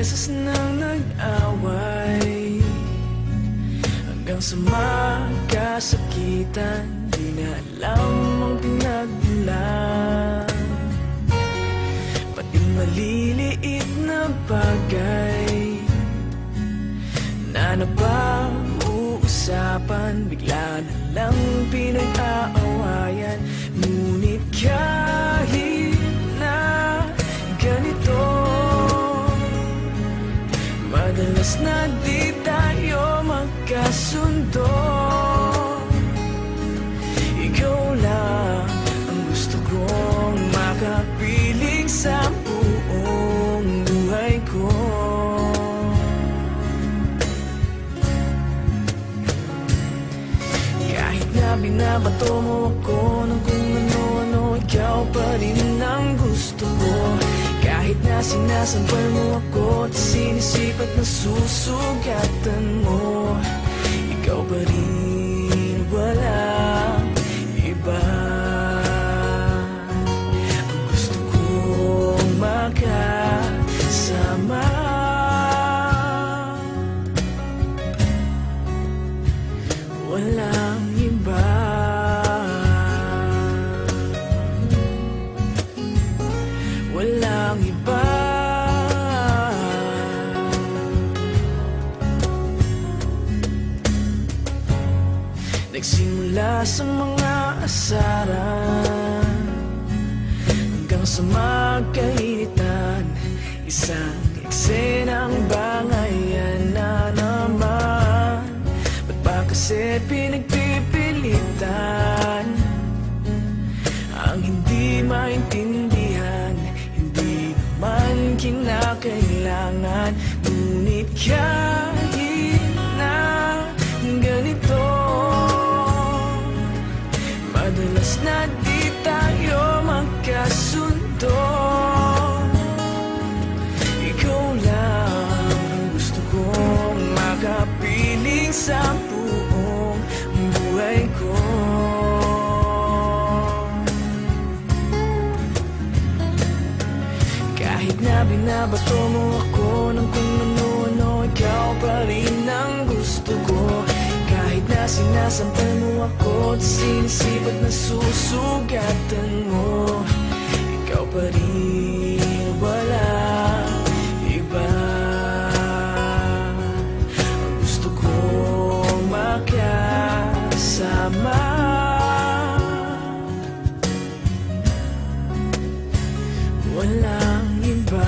beses nang nag-away, hanggang sa magkasakitan. Di na alam ang pinagmulan, pati maliliit na bagay na napag-uusapan, bigla na lang pinag-aawayan. Ngunit kahit na ganito, madalas na di tayo magkasundo. Ikaw lang ang gusto kong makapiling sa buong buhay ko. Kahit na binabato mo ako ng kung ano-ano, ikaw pa rin ang gusto ko. Kahit na sinasampal mo ako at sinisipat na susugatan mo, ikaw pa rin, walang iba. Ang gusto kong makasama, walang iba. Walang iba. Nagsimula sa mga asaran hanggang sa magkainitan, isang eksenang bangayan na naman. Ba't ba kasi pinagpipilitan ang hindi maintindihan? Hindi naman kinakailangan. Ngunit kahit na ganito, madalas na di tayo magkasundo. Ikaw lang ang gusto kong makapiling sa buong buhay ko. Kahit na binabato mo ako ng kung ano-ano, ikaw pa rin ang gusto ko. Kahit na sinasampal mo ako at sinisipat na susugatan mo, ikaw pa rin, walang iba. Ang gusto kong makasama, walang iba.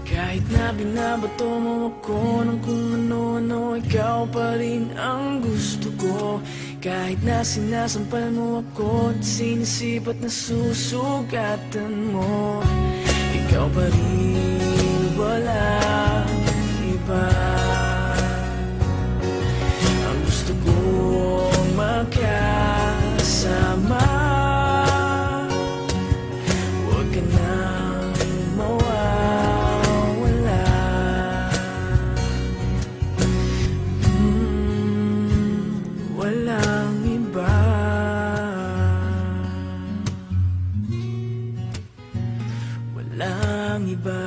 Kahit na binabato mo ako ng kung ano-ano, ikaw pa rin ang gusto ko. Kahit na sinasampal mo ako at sinisipat na susugatan mo, ikaw pa rin, walang iba. Ang gusto kong makasama, huwag ka nang mawawala. Walang iba. Walang iba.